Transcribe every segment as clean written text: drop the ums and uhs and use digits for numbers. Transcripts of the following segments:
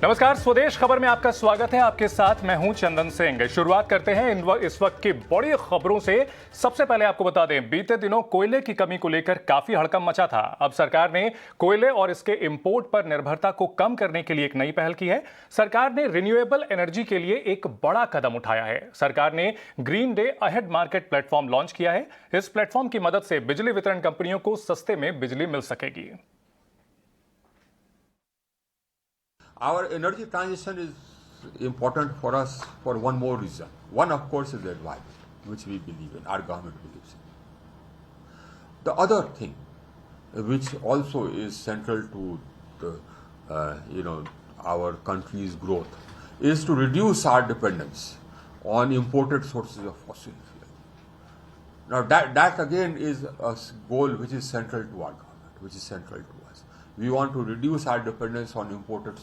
नमस्कार, स्वदेश खबर में आपका स्वागत है। आपके साथ मैं हूं चंदन सिंह। शुरुआत करते हैं इस वक्त की बड़ी खबरों से। सबसे पहले आपको बता दें, बीते दिनों कोयले की कमी को लेकर काफी हड़कंप मचा था। अब सरकार ने कोयले और इसके इंपोर्ट पर निर्भरता को कम करने के लिए एक नई पहल की है। सरकार ने रिन्यूएबल एनर्जी के लिए एक बड़ा कदम उठाया है। सरकार ने green day ahead market platform launch किया है। इस प्लेटफॉर्म की मदद से बिजली वितरण कंपनियों को सस्ते में बिजली मिल सकेगी। Our energy transition is important for us for one more reason. One, of course, is the environment, which we believe in, our government believes in. The other thing, which also is central to the, our country's growth, is to reduce our dependence on imported sources of fossil fuel. Now, that again is a goal which is central to our government, which is central to us. We want to reduce our dependence on imported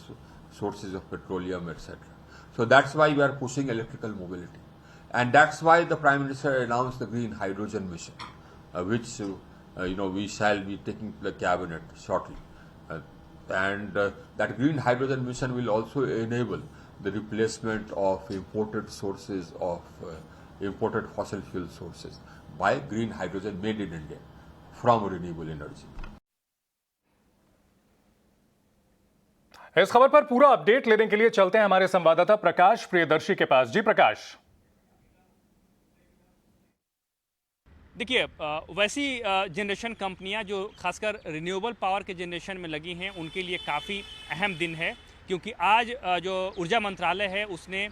sources of petroleum, etc. So that's why we are pushing electrical mobility, and that's why the Prime Minister announced the Green Hydrogen Mission, which we shall be taking to the cabinet shortly, and that Green Hydrogen Mission will also enable the replacement of imported sources of imported fossil fuel sources by green hydrogen made in India from renewable energy. इस खबर पर पूरा update लेने के लिए चलते हैं हमारे संवाददाता प्रकाश प्रियदर्शी के पास। जी प्रकाश। देखिए, वैसी जनरेशन कंपनियां जो खासकर रिन्यूएबल पावर के जनरेशन में लगी हैं, उनके लिए काफ़ी अहम दिन है, क्योंकि आज जो ऊर्जा मंत्रालय है उसने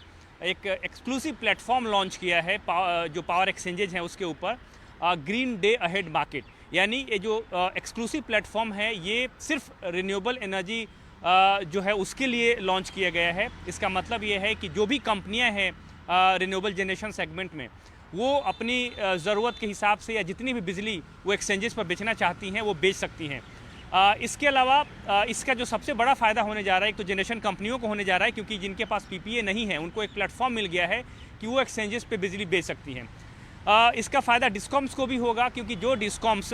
एक एक्सक्लूसिव प्लेटफॉर्म लॉन्च किया है जो पावर एक्सचेंजेज हैं उसके ऊपर, ग्रीन डे अहेड मार्केट। यानी ये जो एक्सक्लूसिव प्लेटफॉर्म है ये सिर्फ रिन्यूएबल एनर्जी जो है उसके लिए लॉन्च किया गया है। इसका मतलब ये है कि जो भी कंपनियां हैं रिन्यूएबल जनरेशन सेगमेंट में, वो अपनी ज़रूरत के हिसाब से या जितनी भी बिजली वो एक्सचेंजेस पर बेचना चाहती हैं वो बेच सकती हैं। इसके अलावा इसका जो सबसे बड़ा फ़ायदा होने जा रहा है, एक तो जनरेशन कंपनियों को होने जा रहा है, क्योंकि जिनके पास पीपीए नहीं है उनको एक प्लेटफॉर्म मिल गया है कि वो एक्सचेंजेस पर बिजली बेच सकती हैं। इसका फ़ायदा डिस्कॉम्स को भी होगा, क्योंकि जो डिस्कॉम्स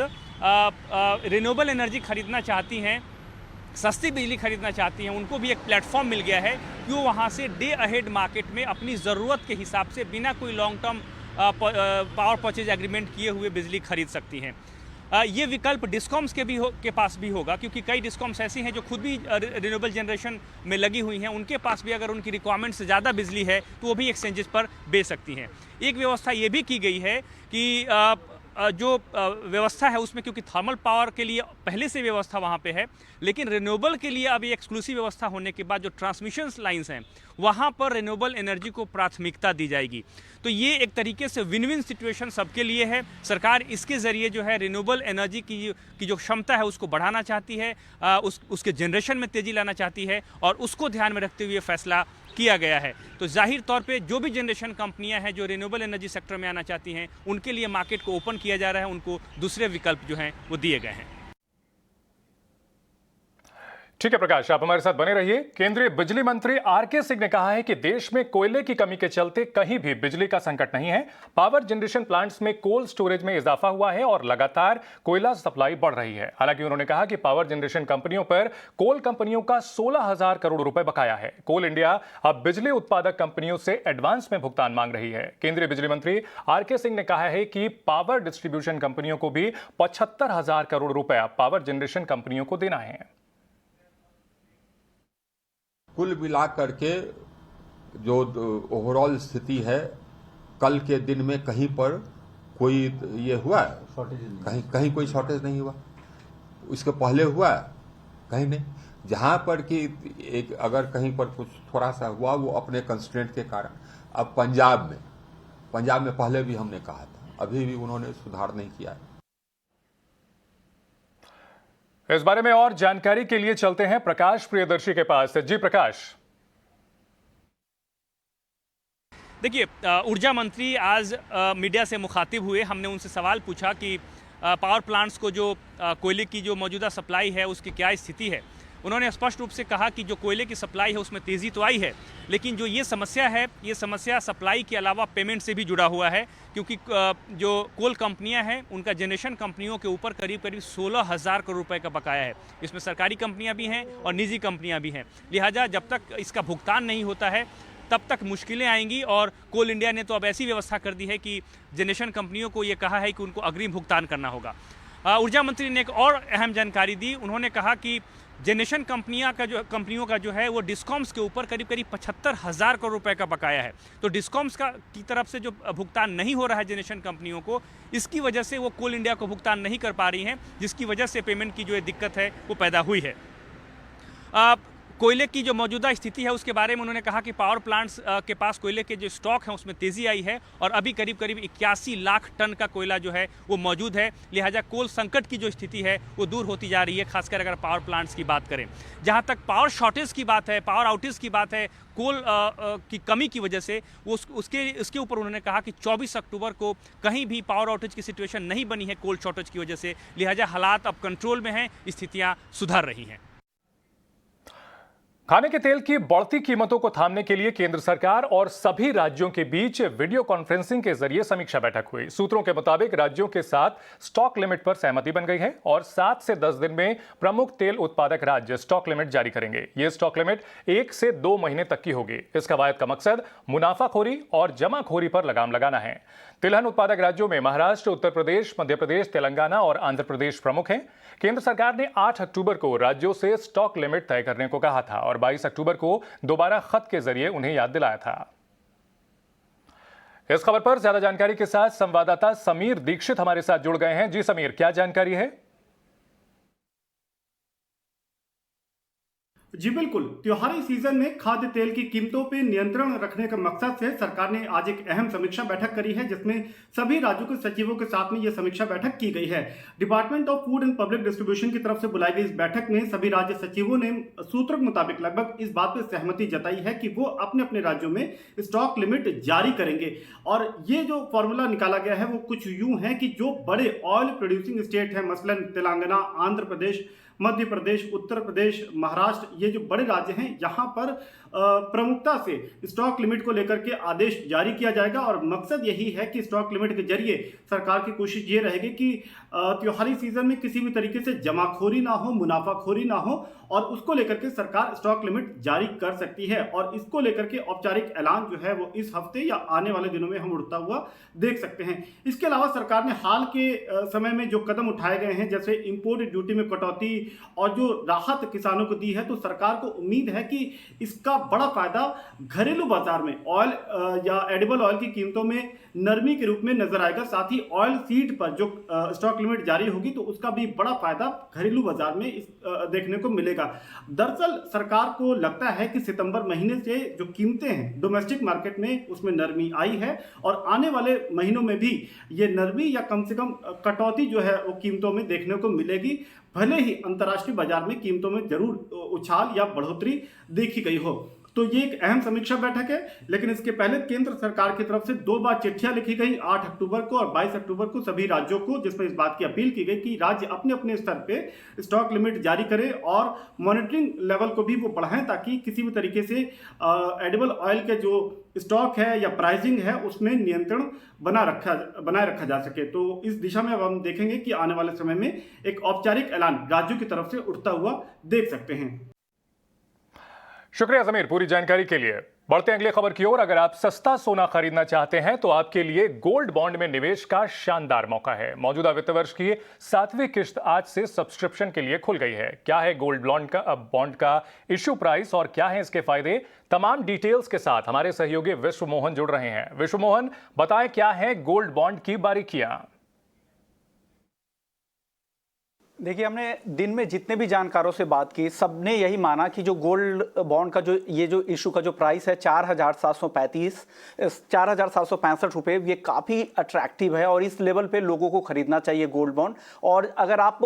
रिन्यूएबल एनर्जी खरीदना चाहती हैं, सस्ती बिजली खरीदना चाहती हैं, उनको भी एक प्लेटफॉर्म मिल गया है कि वो वहाँ से डे अहेड मार्केट में अपनी ज़रूरत के हिसाब से बिना कोई long term power purchase agreement किए हुए बिजली खरीद सकती हैं। ये विकल्प डिस्कॉम्स के पास भी होगा, क्योंकि कई डिस्कॉम्स ऐसी हैं जो खुद भी रिन्यूएबल जनरेशन में लगी हुई हैं। उनके पास भी अगर उनकी रिक्वायरमेंट से ज़्यादा बिजली है तो वो भी एक्सचेंजेस पर बेच सकती हैं। एक व्यवस्था ये भी की गई है कि जो व्यवस्था है उसमें, क्योंकि थर्मल पावर के लिए पहले से व्यवस्था वहाँ पे है, लेकिन रिन्यूएबल के लिए अब ये एक्सक्लूसिव व्यवस्था होने के बाद जो ट्रांसमिशन लाइंस हैं वहाँ पर रिन्यूएबल एनर्जी को प्राथमिकता दी जाएगी। तो ये एक तरीके से विन विन सिचुएशन सबके लिए है। सरकार इसके ज़रिए जो है रिन्यूएबल एनर्जी की जो क्षमता है उसको बढ़ाना चाहती है, उसके जनरेशन में तेज़ी लाना चाहती है, और उसको ध्यान में रखते हुए फैसला किया गया है। तो जाहिर तौर पे जो भी जनरेशन कंपनियां हैं जो रिन्यूएबल एनर्जी सेक्टर में आना चाहती हैं, उनके लिए मार्केट को ओपन किया जा रहा है, उनको दूसरे विकल्प जो हैं वो दिए गए हैं। ठीक है प्रकाश, आप हमारे साथ बने रहिए। केंद्रीय बिजली मंत्री आरके सिंह ने कहा है कि देश में कोयले की कमी के चलते कहीं भी बिजली का संकट नहीं है। पावर जनरेशन प्लांट्स में कोल्ड स्टोरेज में इजाफा हुआ है और लगातार कोयला सप्लाई बढ़ रही है। हालांकि उन्होंने कहा कि पावर जनरेशन कंपनियों पर कोल कंपनियों का 16,000 करोड़ रुपए बकाया है। कोल इंडिया अब बिजली उत्पादक कंपनियों से एडवांस में भुगतान मांग रही है। केंद्रीय बिजली मंत्री आरके सिंह ने कहा है कि पावर डिस्ट्रीब्यूशन कंपनियों को भी 75,000 करोड़ रुपया पावर जनरेशन कंपनियों को देना है। कुल मिलाकर के जो ओवरऑल स्थिति है, कल के दिन में कहीं पर कोई ये हुआ है, कहीं कोई शॉर्टेज नहीं हुआ। इसके पहले हुआ कहीं नहीं। जहां पर कि एक अगर कहीं पर कुछ थोड़ा सा हुआ वो अपने कंस्ट्रेंट के कारण। अब पंजाब में पहले भी हमने कहा था, अभी भी उन्होंने सुधार नहीं किया है। इस बारे में और जानकारी के लिए चलते हैं प्रकाश प्रियदर्शी के पास। जी प्रकाश। देखिए, ऊर्जा मंत्री आज मीडिया से मुखातिब हुए। हमने उनसे सवाल पूछा कि पावर प्लांट्स को जो कोयले की जो मौजूदा सप्लाई है उसकी क्या स्थिति है। उन्होंने स्पष्ट रूप से कहा कि जो कोयले की सप्लाई है उसमें तेज़ी तो आई है, लेकिन जो ये समस्या है, ये समस्या सप्लाई के अलावा पेमेंट से भी जुड़ा हुआ है, क्योंकि जो कोल कंपनियां हैं उनका जनरेशन कंपनियों के ऊपर करीब करीब 16,000 करोड़ रुपए का बकाया है। इसमें सरकारी कंपनियां भी हैं और निजी कंपनियां भी हैं। लिहाजा जब तक इसका भुगतान नहीं होता है तब तक मुश्किलें आएंगी, और कोल इंडिया ने तो अब ऐसी व्यवस्था कर दी है कि जनरेशन कंपनियों को ये कहा है कि उनको अग्रिम भुगतान करना होगा। ऊर्जा मंत्री ने एक और अहम जानकारी दी। उन्होंने कहा कि जनरेशन कंपनियों का जो है वो डिस्कॉम्स के ऊपर करीब करीब 75,000 करोड़ रुपए का बकाया है। तो डिस्कॉम्स की तरफ से जो भुगतान नहीं हो रहा है जनरेशन कंपनियों को, इसकी वजह से वो कोल इंडिया को भुगतान नहीं कर पा रही हैं, जिसकी वजह से पेमेंट की जो दिक्कत है वो पैदा हुई है। कोयले की जो मौजूदा स्थिति है उसके बारे में उन्होंने कहा कि पावर प्लांट्स के पास कोयले के जो स्टॉक हैं उसमें तेज़ी आई है, और अभी करीब करीब 81 लाख टन का कोयला जो है वो मौजूद है। लिहाजा कोल संकट की जो स्थिति है वो दूर होती जा रही है, खासकर अगर पावर प्लांट्स की बात करें। जहां तक पावर शॉर्टेज की बात है, पावर आउटेज की बात है, कोल की कमी की वजह से वो उसके ऊपर उन्होंने कहा कि 24 अक्टूबर को कहीं भी पावर आउटेज की सिचुएशन नहीं बनी है कोल शॉर्टेज की वजह से। लिहाजा हालात अब कंट्रोल में हैं, स्थितियाँ सुधर रही हैं। खाने के तेल की बढ़ती कीमतों को थामने के लिए केंद्र सरकार और सभी राज्यों के बीच वीडियो कॉन्फ्रेंसिंग के जरिए समीक्षा बैठक हुई। सूत्रों के मुताबिक राज्यों के साथ स्टॉक लिमिट पर सहमति बन गई है और 7 से 10 दिन में प्रमुख तेल उत्पादक राज्य स्टॉक लिमिट जारी करेंगे। यह स्टॉक लिमिट 1 से 2 महीने तक की होगी। इस कवायद का मकसद मुनाफाखोरी और जमाखोरी पर लगाम लगाना है। तिलहन उत्पादक राज्यों में महाराष्ट्र, उत्तर प्रदेश, मध्य प्रदेश, तेलंगाना और आंध्र प्रदेश प्रमुख हैं। केंद्र सरकार ने 8 अक्टूबर को राज्यों से स्टॉक लिमिट तय करने को कहा था और 22 अक्टूबर को दोबारा खत के जरिए उन्हें याद दिलाया था। इस खबर पर ज्यादा जानकारी के साथ संवाददाता समीर दीक्षित हमारे साथ जुड़ गए हैं। जी समीर, क्या जानकारी है? जी बिल्कुल, त्योहारी सीजन में खाद्य तेल की कीमतों पर नियंत्रण रखने का मकसद से सरकार ने आज एक अहम समीक्षा बैठक करी है, जिसमें सभी राज्यों के सचिवों के साथ में यह समीक्षा बैठक की गई है। Department of food and public distribution की तरफ से बुलाई गई इस बैठक में सभी राज्य सचिवों ने सूत्रों के मुताबिक लगभग इस बात पर सहमति जताई है कि वो अपने अपने राज्यों में स्टॉक लिमिट जारी करेंगे। और ये जो फॉर्मूला निकाला गया है वो कुछ यूं है कि जो बड़े ऑयल प्रोड्यूसिंग स्टेट है, मसलन तेलंगाना, आंध्र प्रदेश, मध्य प्रदेश, उत्तर प्रदेश, महाराष्ट्र, ये जो बड़े राज्य हैं, यहाँ पर प्रमुखता से स्टॉक लिमिट को लेकर के आदेश जारी किया जाएगा। और मकसद यही है कि स्टॉक लिमिट के जरिए सरकार की कोशिश ये रहेगी कि त्योहारी सीजन में किसी भी तरीके से जमाखोरी ना हो, मुनाफाखोरी ना हो, और उसको लेकर के सरकार स्टॉक लिमिट जारी कर सकती है। और इसको लेकर के औपचारिक ऐलान जो है वो इस हफ्ते या आने वाले दिनों में हम उड़ता हुआ देख सकते हैं। इसके अलावा सरकार ने हाल के समय में जो कदम उठाए गए हैं, जैसे इंपोर्ट ड्यूटी में कटौती और जो राहत किसानों को दी है, तो सरकार को उम्मीद है कि इसका बड़ा फायदा घरेलू बाजार में ऑयल या एडिबल ऑयल की कीमतों में नरमी के रूप में नजर आएगा। साथ ही ऑयल सीड पर जो स्टॉक लिमिट जारी होगी तो उसका भी बड़ा फायदा घरेलू बाजार में देखने को मिलेगा। दरअसल सरकार को लगता है कि सितंबर महीने से जो कीमतें हैं डोमेस्टिक मार्केट में, उसमें नरमी आई है और आने वाले महीनों में भी ये नरमी या कम से कम कटौती जो है वो कीमतों में देखने को मिलेगी, भले ही अंतर्राष्ट्रीय बाजार में कीमतों में जरूर उछाल या बढ़ोतरी देखी गई हो। तो ये एक अहम समीक्षा बैठक है, लेकिन इसके पहले केंद्र सरकार की तरफ से 2 बार चिट्ठियां लिखी गई, 8 अक्टूबर को और 22 अक्टूबर को सभी राज्यों को, जिसमें इस बात की अपील की गई कि राज्य अपने अपने स्तर पे स्टॉक लिमिट जारी करें और मॉनिटरिंग लेवल को भी वो बढ़ाएं, ताकि किसी भी तरीके से एडिबल ऑयल के जो स्टॉक है या प्राइसिंग है उसमें नियंत्रण बनाए रखा जा सके। तो इस दिशा में अब हम देखेंगे कि आने वाले समय में एक औपचारिक ऐलान राज्यों की तरफ से उठता हुआ देख सकते हैं। शुक्रिया जमीर पूरी जानकारी के लिए। बढ़ते हैं अगली खबर की ओर। अगर आप सस्ता सोना खरीदना चाहते हैं तो आपके लिए गोल्ड बॉन्ड में निवेश का शानदार मौका है। मौजूदा वित्त वर्ष की 7वीं किश्त आज से सब्सक्रिप्शन के लिए खुल गई है। क्या है गोल्ड बॉन्ड का इश्यू प्राइस और क्या है इसके फायदे, तमाम डिटेल्स के साथ हमारे सहयोगी विश्व मोहन जुड़ रहे हैं। विश्व मोहन, बताएं क्या है गोल्ड बॉन्ड की बारीकियां। देखिए, हमने दिन में जितने भी जानकारों से बात की, सबने यही माना कि जो गोल्ड बॉन्ड का जो इशू का जो प्राइस है 4,765 रुपये, ये काफ़ी अट्रैक्टिव है और इस लेवल पे लोगों को खरीदना चाहिए गोल्ड बॉन्ड। और अगर आप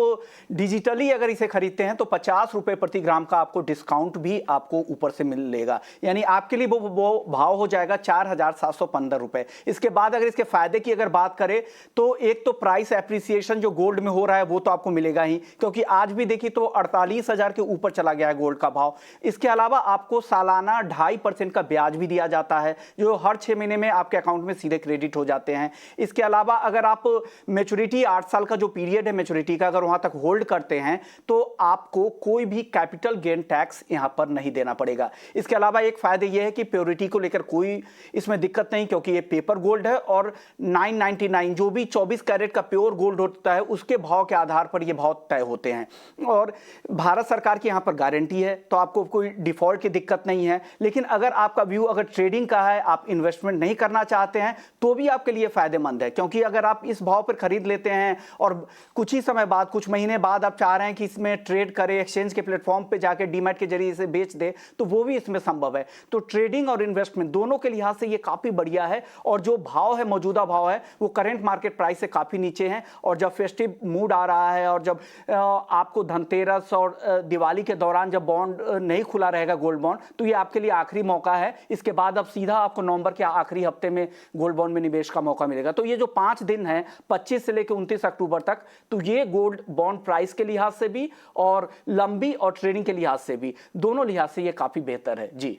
डिजिटली अगर इसे खरीदते हैं तो 50 रुपये प्रति ग्राम का आपको डिस्काउंट भी आपको ऊपर से मिलेगा, यानी आपके लिए वो भाव हो जाएगा 4,715 रुपये। इसके बाद अगर इसके फायदे की अगर बात करें तो एक तो प्राइस एप्रिसिएशन जो गोल्ड में हो रहा है वो तो आपको मिलेगा नहीं, क्योंकि आज भी देखिए तो 48,000 के ऊपर चला गया है गोल्ड का भाव। इसके अलावा आपको सालाना 2.5% का ब्याज भी दिया जाता है, जो हर 6 महीने में आपके अकाउंट में सीधे क्रेडिट हो जाते हैं। इसके अलावा अगर आप मैच्योरिटी 8 साल का जो पीरियड है मैच्योरिटी का, अगर वहां तक होल्ड करते हैं तो आपको कोई भी कैपिटल गेन टैक्स यहां पर नहीं देना पड़ेगा। इसके अलावा एक फायदा यह है कि प्योरिटी को लेकर कोई इसमें दिक्कत नहीं, क्योंकि ये पेपर गोल्ड है और 999 जो भी 24 कैरेट का प्योर गोल्ड होता है उसके भाव के आधार पर ये भाव तय होते हैं। और भारत सरकार की यहां पर गारंटी है, तो आपको कोई डिफॉल्ट की दिक्कत नहीं है। लेकिन अगर आपका व्यू अगर ट्रेडिंग का है, आप इन्वेस्टमेंट नहीं करना चाहते हैं, तो भी आपके लिए फायदेमंद है, क्योंकि अगर आप इस भाव पर खरीद लेते हैं और कुछ ही समय बाद, कुछ महीने बाद आप चाह रहे हैं कि इसमें ट्रेड करें, एक्सचेंज के प्लेटफॉर्म पे जाके डीमैट के जरिए इसे बेच दे, तो वो भी इसमें संभव है। तो ट्रेडिंग और इन्वेस्टमेंट दोनों के लिहाज से ये काफी बढ़िया है। और जो भाव है, मौजूदा भाव है, वो करंट मार्केट प्राइस से काफी नीचे है। और जब फेस्टिव मूड आ रहा है और जब आपको धनतेरस और दिवाली के दौरान जब बॉन्ड नहीं खुला रहेगा गोल्ड बॉन्ड, तो ये आपके लिए आखिरी मौका है। इसके बाद अब सीधा आपको नवंबर के आखिरी हफ्ते में गोल्ड बॉन्ड में निवेश का मौका मिलेगा। तो ये जो 5 दिन है 25 से लेकर 29 अक्टूबर तक, तो ये गोल्ड बॉन्ड प्राइस के लिहाज से भी और लंबी और ट्रेडिंग के लिहाज से भी, दोनों लिहाज से ये काफी बेहतर है। जी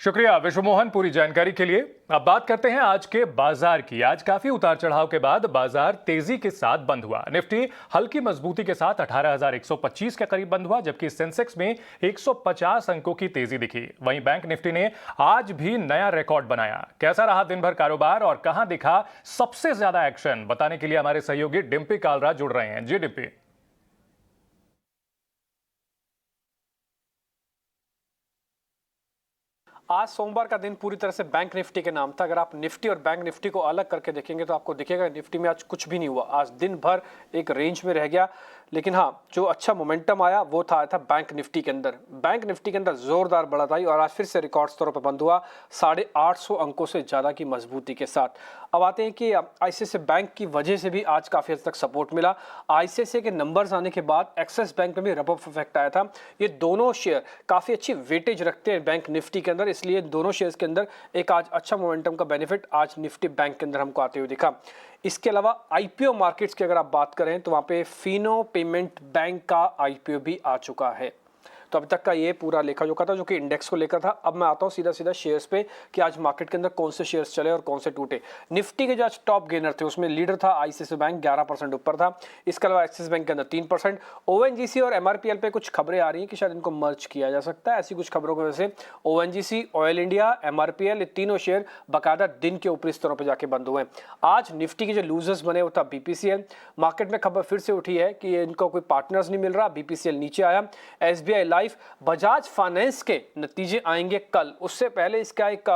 शुक्रिया विश्व मोहन पूरी जानकारी के लिए। अब बात करते हैं आज के बाजार की। आज काफी उतार चढ़ाव के बाद बाजार तेजी के साथ बंद हुआ। निफ्टी हल्की मजबूती के साथ 18,125 के करीब बंद हुआ, जबकि सेंसेक्स में 150 अंकों की तेजी दिखी। वहीं बैंक निफ्टी ने आज भी नया रिकॉर्ड बनाया। कैसा रहा दिन भर कारोबार और कहां दिखा सबसे ज्यादा एक्शन, बताने के लिए हमारे सहयोगी डिम्पी कालरा जुड़ रहे हैं। जी डिम्पी। आज सोमवार का दिन पूरी तरह से बैंक निफ्टी के नाम था। अगर आप निफ्टी और बैंक निफ्टी को अलग करके देखेंगे तो आपको दिखेगा निफ्टी में आज कुछ भी नहीं हुआ। आज दिन भर एक रेंज में रह गया। लेकिन हाँ, जो अच्छा मोमेंटम आया वो था बैंक निफ्टी के अंदर। बैंक निफ्टी के अंदर जोरदार बढ़त आई और आज फिर से रिकॉर्ड स्तरों पर बंद हुआ 850 अंकों से ज़्यादा की मजबूती के साथ। अब आते हैं कि आईसीआईसीआई बैंक की वजह से भी आज काफ़ी हद तक सपोर्ट मिला। आईसीआईसीआई के नंबर्स आने के बाद एक्सिस बैंक में भी रब ऑफ इफेक्ट आया था। ये दोनों शेयर काफ़ी अच्छी वेटेज रखते हैं बैंक निफ्टी के अंदर, इसलिए दोनों शेयर्स के अंदर एक आज अच्छा मोमेंटम का बेनिफिट आज निफ्टी बैंक के अंदर हमको आते हुए दिखा। इसके अलावा आईपीओ मार्केट्स की अगर आप बात करें तो वहाँ पे फिनो पेमेंट बैंक का आईपीओ भी आ चुका है। तो अभी तक का ये पूरा लेखा जोखा था जो कि इंडेक्स को लेकर था। अब मैं आता हूँ सीधा सीधा शेयर्स पे कि आज मार्केट के अंदर कौन से शेयर्स चले और कौन से टूटे। निफ्टी के जो आज टॉप गेनर थे उसमें लीडर था आईसीआईसीआई बैंक, 11% ऊपर था। इसके अलावा एक्सिस बैंक के अंदर 3%। ओएनजीसी और एमआरपीएल पे कुछ खबरें आ रही हैं कि शायद इनको मर्ज किया जा सकता है। ऐसी कुछ खबरों की वजह से ओएनजीसी, ऑयल इंडिया, एमआरपीएल, ये तीनों शेयर बाकायदा दिन के ऊपरी स्तरों पर जाके बंद हुए। आज निफ्टी के जो लूजर्स बने वो था बीपीसीएल। मार्केट में खबर फिर से उठी है कि इनको कोई पार्टनर्स नहीं मिल रहा, बीपीसीएल नीचे आया। एसबीआई लाइफ, बजाज फाइनेंस के नतीजे आएंगे कल, उससे पहले इसका एक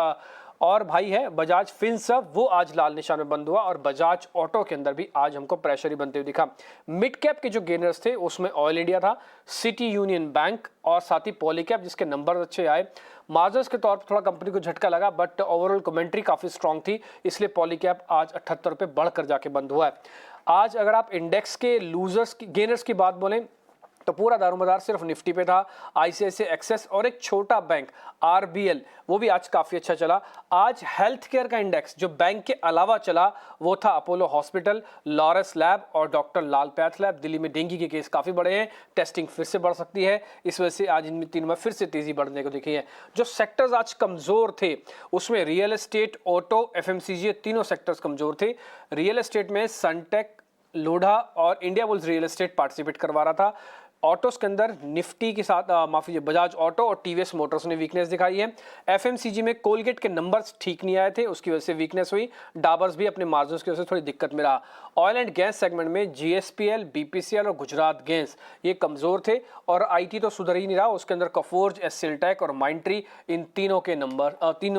और भाई है बजाज फिनसर्व, वो आज लाल निशान में बंद हुआ। और बजाज ऑटो के अंदर भी आज हमको प्रेशर ही बनते हुए दिखा। मिड कैप के जो गेनर्स थे उसमें ऑयल इंडिया था, सिटी यूनियन बैंक और साथ ही पॉलीकैप जिसके नंबर अच्छे आए। मार्जिन्स के तौर पर थोड़ा कंपनी को झटका लगा, बट ओवरऑल कमेंट्री काफी स्ट्रांग थी, इसलिए पॉलीकैप आज 78 रुपये बढ़कर जाके बंद हुआ है। आज अगर आप इंडेक्स के लूजर्स की गेनर्स की बात बोलें तो पूरा दारोमदार सिर्फ निफ्टी पे था। आईसीआईसीआई एक्सेस और एक छोटा बैंक आरबीएल, वो भी आज काफी अच्छा चला। आज हेल्थ केयर का इंडेक्स जो बैंक के अलावा चला वो था अपोलो हॉस्पिटल, लॉरस लैब और डॉक्टर लाल पैथ लैब। दिल्ली में डेंगू के केस काफी बढ़े हैं, टेस्टिंग फिर से बढ़ सकती है, इस वजह से आज इन तीनों में फिर से तेजी बढ़ने को दिखी है। जो सेक्टर्स आज कमजोर थे उसमें रियल एस्टेट, ऑटो, एफएमसीजी, तीनों सेक्टर्स कमजोर थे। रियल एस्टेट में सनटेक, लोढ़ा और India bulls real estate participate करवा रहा था। ऑटोस के अंदर निफ्टी के साथ बजाज ऑटो और टीवीएस मोटर्स ने वीकनेस दिखाई है। एफएमसीजी में कोलगेट के नंबर्स ठीक नहीं आए थे, उसकी वजह से वीकनेस हुई। डाबर्स भी अपने मार्जिन्स की वजह से थोड़ी दिक्कत में रहा। ऑयल एंड गैस सेगमेंट में जीएसपीएल, बीपीसीएल और गुजरात गैस ये कमजोर थे। और आईटी तो सुधर ही नहीं रहा, उसके अंदर कफोर्ज, एससीएलटेक और माइंट्री, इन तीनों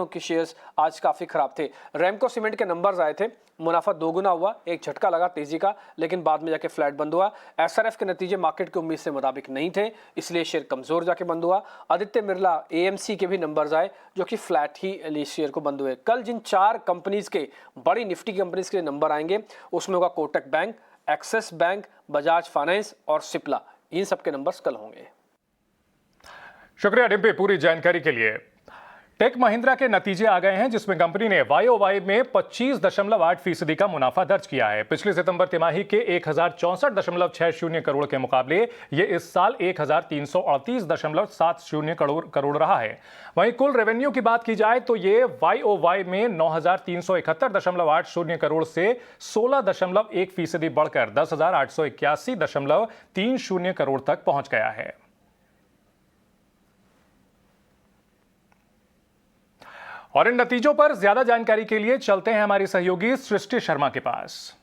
के शेयर्स आज काफी खराब थे। रैमको सीमेंट के नंबर्स आए थे, मुनाफा दोगुना हुआ, एक झटका लगा तेजी का, लेकिन बाद में जाके फ्लैट बंद हुआ। एसआरएफ के नतीजे मार्केट की उम्मीद से मुताबिक नहीं थे, इसलिए शेयर कमजोर जाके बंद हुआ। आदित्य बिरला, एएमसी के भी नंबर्स आए जो कि फ्लैट ही शेयर को बंद हुए। कल जिन 4 कंपनीज के, बड़ी निफ्टी कंपनीज के नंबर आएंगे उसमें होगा Kotak bank, axis bank, Bajaj finance और सिप्ला, इन सबके नंबर्स कल होंगे। शुक्रिया डिम्पी पूरी जानकारी के लिए। टेक महिंद्रा के नतीजे आ गए हैं, जिसमें कंपनी ने YOY में 25.8% का मुनाफा दर्ज किया है। पिछले सितंबर तिमाही के 1064.60 करोड़ के मुकाबले ये इस साल 1338.70 करोड़ रहा है। वहीं कुल रेवेन्यू की बात की जाए तो ये YOY में 9371.80 करोड़ से 16.1% बढ़कर 10,881.30 करोड़ तक पहुंच गया है। और इन नतीजों पर ज्यादा जानकारी के लिए चलते हैं हमारी सहयोगी सृष्टि शर्मा के पास।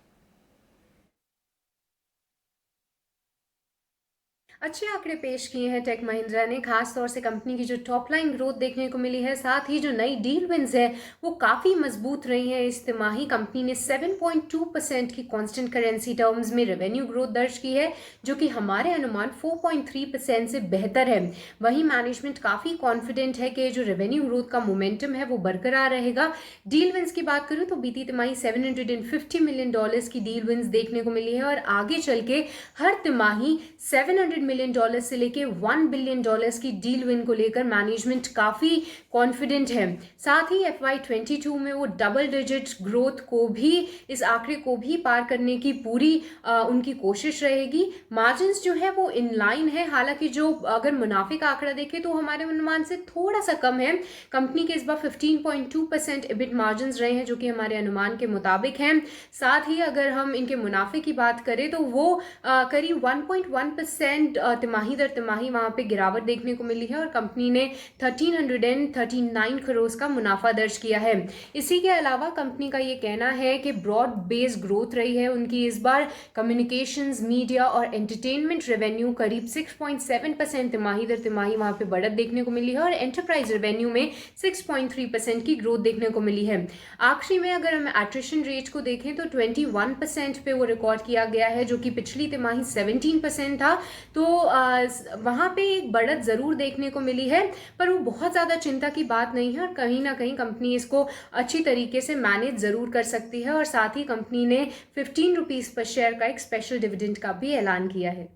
अच्छे आंकड़े पेश किए हैं टेक महिंद्रा ने। खास तौर से कंपनी की जो टॉप लाइन ग्रोथ देखने को मिली है, साथ ही जो नई डील विंस है वो काफ़ी मजबूत रही है। इस तिमाही कंपनी ने 7.2% की कांस्टेंट करेंसी टर्म्स में रेवेन्यू ग्रोथ दर्ज की है, जो कि हमारे अनुमान 4.3% से बेहतर है। वहीं मैनेजमेंट काफ़ी कॉन्फिडेंट है कि जो रेवेन्यू ग्रोथ का मोमेंटम है वो बरकरार रहेगा। डील विंस की बात करूँ तो बीती तिमाही $750 मिलियन की डील विंस देखने को मिली है और आगे चल के हर तिमाही $700 मिलियन से लेके $1 बिलियन की डील विन को लेकर मैनेजमेंट काफ़ी कॉन्फिडेंट है। साथ ही FY22 में वो डबल डिजिट ग्रोथ को भी, इस आंकड़े को भी पार करने की पूरी उनकी कोशिश रहेगी। मार्जिन्स जो है वो इन लाइन है, हालांकि जो अगर मुनाफे का आंकड़ा देखें तो हमारे अनुमान से थोड़ा सा कम है। कंपनी के इस बार 15.2% EBIT मार्जिन्स रहे हैं, जो कि हमारे अनुमान के मुताबिक हैं। साथ ही अगर हम इनके मुनाफे की बात करें तो वो करीब 1.1% तिमाही दर तिमाही वहां पे गिरावट देखने को मिली है और कंपनी ने 1339 करोड़ का मुनाफा दर्ज किया है। इसी के अलावा कंपनी का ये कहना है कि ब्रॉड बेस्ड ग्रोथ रही है उनकी। इस बार कम्युनिकेशंस, मीडिया और एंटरटेनमेंट रेवेन्यू करीब 6.7% तिमाही दर तिमाही वहां पे बढ़त देखने को मिली है और एंटरप्राइज रेवेन्यू में 6.3% की ग्रोथ देखने को मिली है। आखिरी में अगर हम एट्रिशन रेट को देखें तो 21% पे वो रिकॉर्ड किया गया है, जो कि पिछली तिमाही 17% था। तो वहाँ पे एक बढ़त ज़रूर देखने को मिली है, पर वो बहुत ज़्यादा चिंता की बात नहीं है और कहीं ना कहीं कंपनी इसको अच्छी तरीके से मैनेज ज़रूर कर सकती है। और साथ ही कंपनी ने 15 रुपीज़ पर शेयर का एक स्पेशल डिविडेंड का भी ऐलान किया है।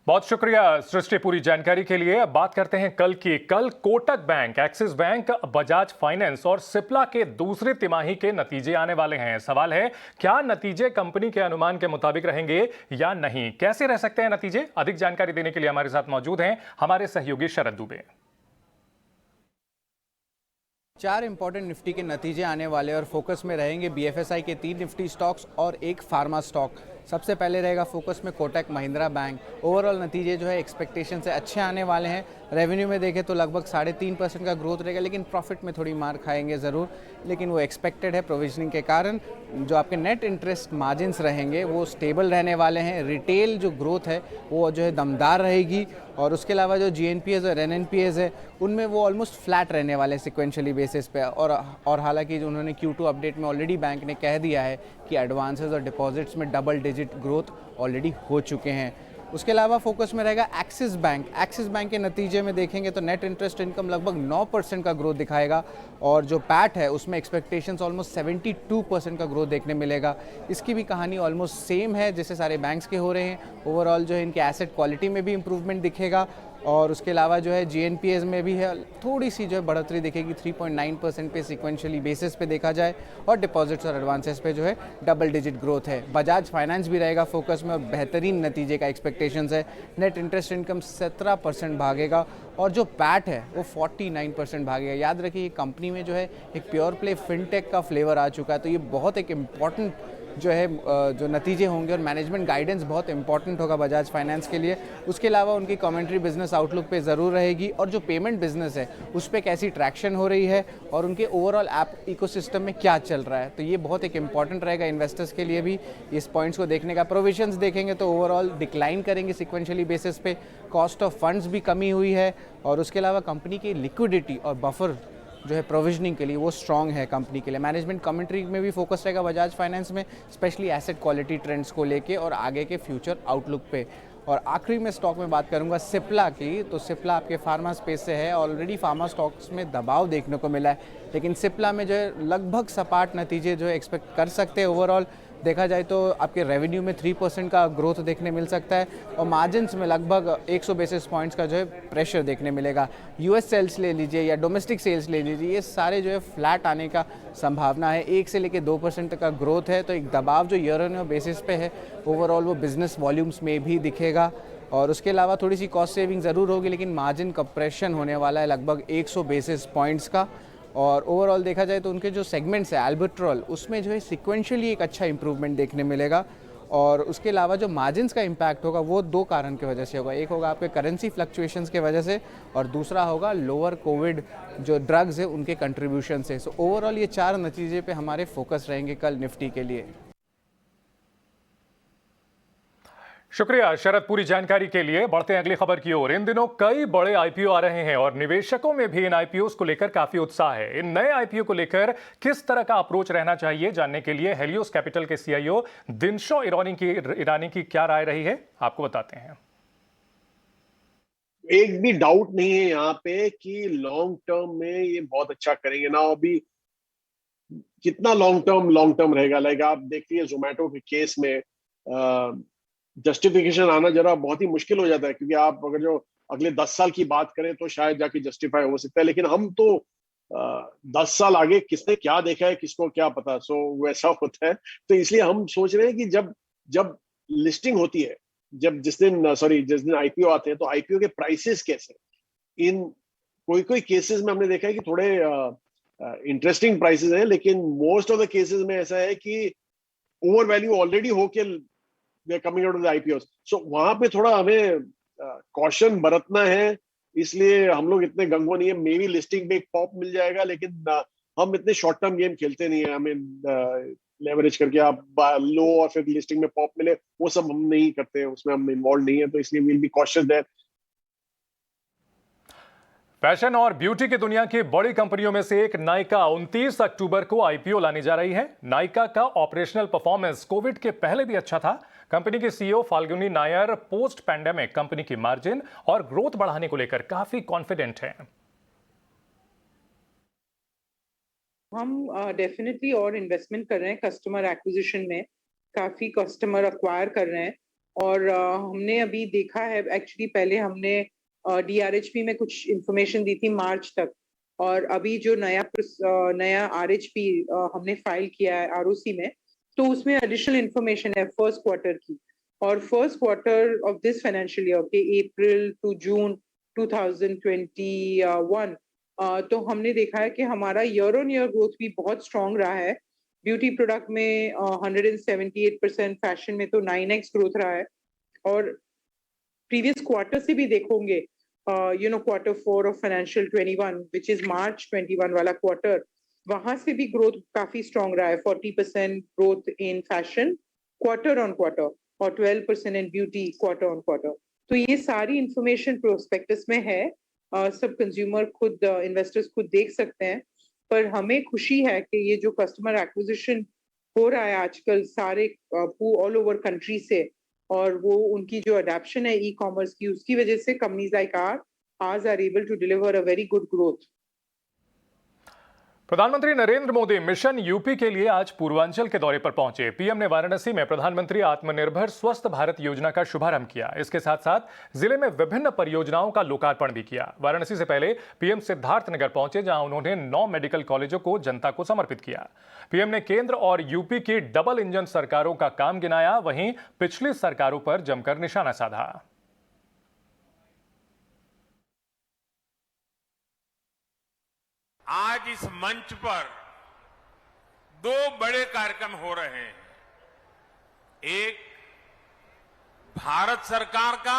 बहुत शुक्रिया सृष्टि पूरी जानकारी के लिए। अब बात करते हैं कल की। कल Kotak bank, axis bank, Bajaj finance और सिप्ला के दूसरे तिमाही के नतीजे आने वाले हैं। सवाल है, क्या नतीजे कंपनी के अनुमान के मुताबिक रहेंगे या नहीं? कैसे रह सकते हैं नतीजे? अधिक जानकारी देने के लिए हमारे साथ मौजूद हैं हमारे सहयोगी शरद दुबे। 4 इंपॉर्टेंट निफ्टी के नतीजे आने वाले और फोकस में रहेंगे BFSI के 3 निफ्टी स्टॉक्स और एक फार्मा स्टॉक। सबसे पहले रहेगा फोकस में कोटक महिंद्रा बैंक। ओवरऑल नतीजे जो है एक्सपेक्टेशन से अच्छे आने वाले हैं। रेवेन्यू में देखें तो लगभग 3.5% का ग्रोथ रहेगा, लेकिन प्रॉफिट में थोड़ी मार खाएंगे ज़रूर, लेकिन वो एक्सपेक्टेड है प्रोविजनिंग के कारण। जो आपके नेट इंटरेस्ट मार्जिन्स रहेंगे वो स्टेबल रहने वाले हैं। रिटेल जो ग्रोथ है वो जो है दमदार रहेगी और उसके अलावा जो GNPAs और NNPAs है उनमें वो ऑलमोस्ट फ्लैट रहने वाले सिक्वेंशली बेसिस पे। और हालांकि जो उन्होंने Q2 अपडेट में ऑलरेडी बैंक ने कह दिया है कि एडवांसेस और डिपॉजिट्स में डबल डिजिट ग्रोथ ऑलरेडी हो चुके हैं। उसके अलावा फोकस में रहेगा एक्सिस बैंक। एक्सिस बैंक के नतीजे में देखेंगे तो नेट इंटरेस्ट इनकम लगभग 9% का ग्रोथ दिखाएगा और जो पैट है उसमें एक्सपेक्टेशंस ऑलमोस्ट 72% का ग्रोथ देखने मिलेगा। इसकी भी कहानी ऑलमोस्ट सेम है जैसे सारे बैंक्स के हो रहे हैं। ओवरऑल जो है इनके एसेट क्वालिटी में भी इंप्रूवमेंट दिखेगा और उसके अलावा जो है GNPAs में भी है थोड़ी सी जो है बढ़ोतरी दिखेगी 3.9% पे सिक्वेंशली बेसिस पे देखा जाए और डिपॉजिट्स और एडवांसेस पे जो है डबल डिजिट ग्रोथ है। बजाज फाइनेंस भी रहेगा फोकस में और बेहतरीन नतीजे का एक्सपेक्टेशंस है। नेट इंटरेस्ट इनकम 17% भागेगा और जो पैट है वो 49% भागेगा। याद रखिए कंपनी में जो है एक प्योर प्ले फिनटेक का फ्लेवर आ चुका है, तो ये बहुत एक इम्पॉर्टेंट जो है जो नतीजे होंगे और मैनेजमेंट गाइडेंस बहुत इंपॉर्टेंट होगा बजाज फाइनेंस के लिए। उसके अलावा उनकी कमेंट्री बिजनेस आउटलुक पे ज़रूर रहेगी और जो पेमेंट बिजनेस है उस पर कैसी ट्रैक्शन हो रही है और उनके ओवरऑल ऐप इकोसिस्टम में क्या चल रहा है, तो ये बहुत एक इंपॉर्टेंट रहेगा इन्वेस्टर्स के लिए भी इस पॉइंट्स को देखने का। प्रोविजंस देखेंगे तो ओवरऑल डिक्लाइन करेंगे सिक्वेंशली बेसिस पे। कॉस्ट ऑफ फंड्स भी कमी हुई है और उसके अलावा कंपनी की लिक्विडिटी और बफर जो है प्रोविजनिंग के लिए वो स्ट्रांग है कंपनी के लिए। मैनेजमेंट कमेंट्री में भी फोकस रहेगा बजाज फाइनेंस में, स्पेशली एसेट क्वालिटी ट्रेंड्स को लेके और आगे के फ्यूचर आउटलुक पे। और आखिरी में स्टॉक में बात करूंगा सिप्ला की, तो सिप्ला आपके फार्मा स्पेस से है। ऑलरेडी फार्मा स्टॉक्स में दबाव देखने को मिला है, लेकिन सिप्ला में जो है लगभग सपाट नतीजे जो है एक्सपेक्ट कर सकते हैं। ओवरऑल देखा जाए तो आपके रेवेन्यू में 3% का ग्रोथ देखने मिल सकता है और मार्जिन्स में लगभग 100 बेसिस पॉइंट्स का जो है प्रेशर देखने मिलेगा। यूएस सेल्स ले लीजिए या डोमेस्टिक सेल्स ले लीजिए, ये सारे जो है फ्लैट आने का संभावना है। 1 से लेकर 2% तक का ग्रोथ है, तो एक दबाव जो ईयर ऑन ईयर बेसिस पे है ओवरऑल वो बिजनेस वॉल्यूम्स में भी दिखेगा। और उसके अलावा थोड़ी सी कॉस्ट सेविंग ज़रूर होगी, लेकिन मार्जिन कंप्रेशन होने वाला है लगभग 100 बेसिस पॉइंट्स का। और ओवरऑल देखा जाए तो उनके जो सेगमेंट्स है एल्बिट्रॉल, उसमें जो है सिक्वेंशियली एक अच्छा इंप्रूवमेंट देखने मिलेगा। और उसके अलावा जो मार्जिन्स का इम्पैक्ट होगा वो 2 कारण की वजह से होगा। एक होगा आपके करेंसी फ्लक्चुएशंस के वजह से और दूसरा होगा लोअर कोविड जो ड्रग्स है उनके कंट्रीब्यूशन से। सो ओवरऑल ये 4 नतीजे पे हमारे फोकस रहेंगे कल निफ्टी के लिए। शुक्रिया शरद, पूरी जानकारी के लिए। बढ़ते हैं अगली खबर की ओर। इन दिनों कई बड़े आईपीओ आ रहे हैं और निवेशकों में भी इन आईपीओ को लेकर काफी उत्साह है। इन नए आईपीओ को लेकर किस तरह का अप्रोच रहना चाहिए, जानने के लिए हेलियोस कैपिटल के सीईओ दिनशो ईरानी की क्या राय रही है, आपको बताते हैं। एक भी डाउट नहीं है यहाँ पे कि लॉन्ग टर्म में ये बहुत अच्छा करेंगे ना। अभी कितना लॉन्ग टर्म रहेगा, लाइक आप देखिए जोमेटो के केस में जस्टिफिकेशन आना जरा बहुत ही मुश्किल हो जाता है, क्योंकि आप अगर जो अगले 10 साल की बात करें तो शायद जाके जस्टिफाई हो सकता है, लेकिन हम तो 10 साल आगे किसने क्या देखा है किसको क्या पता। सो वैसा होता है, तो इसलिए हम सोच रहे हैं कि जब लिस्टिंग होती है, जिस दिन आईपीओ आते हैं, तो आईपीओ के प्राइसेस कैसे, इन कोई केसेस में हमने देखा है कि थोड़े इंटरेस्टिंग प्राइसेस हैं, लेकिन मोस्ट ऑफ द केसेस में ऐसा है कि ओवर वैल्यू ऑलरेडी होके coming out of the IPOs. So वहां पे थोड़ा हमें कॉशन बरतना है, इसलिए हम लोग इतने गंगो नहीं है। मे बी लिस्टिंग में एक पॉप मिल जाएगा, लेकिन हम इतने शॉर्ट टर्म गेम खेलते नहीं है। हमें लेवरेज करके आप लो और फिर लिस्टिंग में पॉप मिले, वो सब हम नहीं करते हैं, उसमें हम इन्वॉल्व नहीं है, तो इसलिए will be cautious there. Fashion और ब्यूटी की दुनिया की बड़ी कंपनियों में से एक नायका 29 अक्टूबर को आईपीओ लाने जा रही है। नायका का ऑपरेशनल परफॉर्मेंस कोविड के पहले भी अच्छा था। कंपनी की CEO Falguni Nair post pandemic company की मार्जिन और ग्रोथ बढ़ाने को लेकर काफी कॉन्फिडेंट हैं। हम डेफिनेटली और इन्वेस्टमेंट कर रहे हैं कस्टमर एक्विजिशन में, काफी कस्टमर अक्वायर कर रहे हैं। और हमने अभी देखा है, एक्चुअली पहले हमने डीआरएचपी में कुछ इंफॉर्मेशन दी थी मार्च तक, और अभी जो नया आरएचपी हमने फाइल किया है आरओसी में, तो उसमें एडिशनल इंफॉर्मेशन है फर्स्ट क्वार्टर की। और first quarter of this financial year के अप्रैल टू जून 2021 तो हमने देखा है कि हमारा ईयर ऑन ईयर ग्रोथ भी बहुत स्ट्रांग रहा है। ब्यूटी प्रोडक्ट में 178%, फैशन में तो 9x ग्रोथ रहा है। और प्रीवियस क्वार्टर से भी देखोगे, quarter 4 of financial 21 which is March 21 वाला क्वार्टर, वहां से भी ग्रोथ काफी स्ट्रांग रहा है। 40% growth in fashion quarter on quarter और 12% इन ब्यूटी क्वार्टर ऑन क्वार्टर। तो ये सारी इंफॉर्मेशन प्रोस्पेक्टस में है, सब कंज्यूमर खुद, इन्वेस्टर्स खुद देख सकते हैं। पर हमें खुशी है कि ये जो कस्टमर एक्विजिशन हो रहा है आजकल सारे ऑल ओवर कंट्री से, और वो उनकी जो अडेप्शन है ई कॉमर्स की, उसकी वजह से companies like ours are able to deliver a very good growth. प्रधानमंत्री नरेंद्र मोदी मिशन यूपी के लिए आज पूर्वांचल के दौरे पर पहुंचे। पीएम ने वाराणसी में प्रधानमंत्री आत्मनिर्भर स्वस्थ भारत योजना का शुभारंभ किया। इसके साथ साथ जिले में विभिन्न परियोजनाओं का लोकार्पण भी किया। वाराणसी से पहले पीएम सिद्धार्थनगर पहुंचे, जहां उन्होंने 9 मेडिकल कॉलेजों को जनता को समर्पित किया। पीएम ने केंद्र और यूपी की डबल इंजन सरकारों का काम गिनाया, वहीं पिछली सरकारों पर जमकर निशाना साधा। आज इस मंच पर 2 बड़े कार्यक्रम हो रहे हैं। एक भारत सरकार का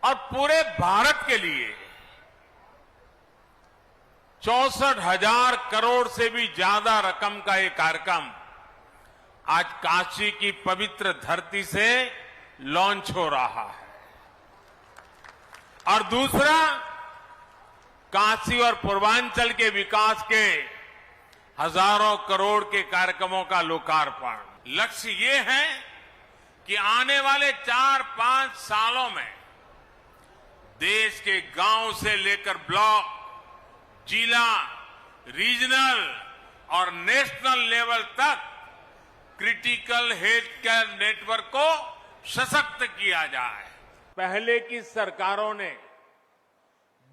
और पूरे भारत के लिए 64,000 करोड़ से भी ज्यादा रकम का ये कार्यक्रम आज काशी की पवित्र धरती से लॉन्च हो रहा है। और दूसरा, काशी और पूर्वांचल के विकास के हजारों करोड़ के कार्यक्रमों का लोकार्पण। लक्ष्य ये है कि आने वाले 4-5 सालों में देश के गांव से लेकर ब्लॉक, जिला, रीजनल और नेशनल लेवल तक क्रिटिकल हेल्थ केयर नेटवर्क को सशक्त किया जाए। पहले की सरकारों ने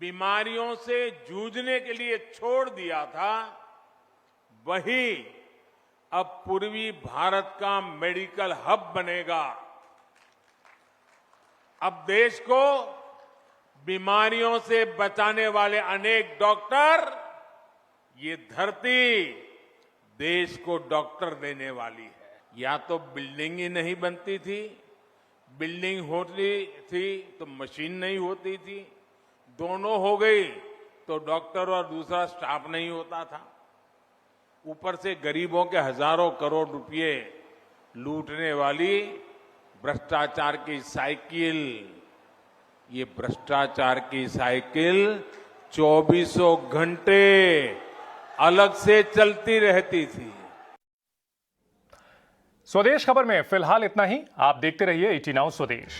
बीमारियों से जूझने के लिए छोड़ दिया था, वही अब पूर्वी भारत का मेडिकल हब बनेगा। अब देश को बीमारियों से बचाने वाले अनेक डॉक्टर, ये धरती देश को डॉक्टर देने वाली है। या तो बिल्डिंग ही नहीं बनती थी, बिल्डिंग होती थी तो मशीन नहीं होती थी, दोनों हो गई तो डॉक्टर और दूसरा स्टाफ नहीं होता था। ऊपर से गरीबों के हजारों करोड़ रुपए लूटने वाली भ्रष्टाचार की साइकिल, ये भ्रष्टाचार की साइकिल 24 घंटे अलग से चलती रहती थी। स्वदेश खबर में फिलहाल इतना ही। आप देखते रहिए 18 स्वदेश।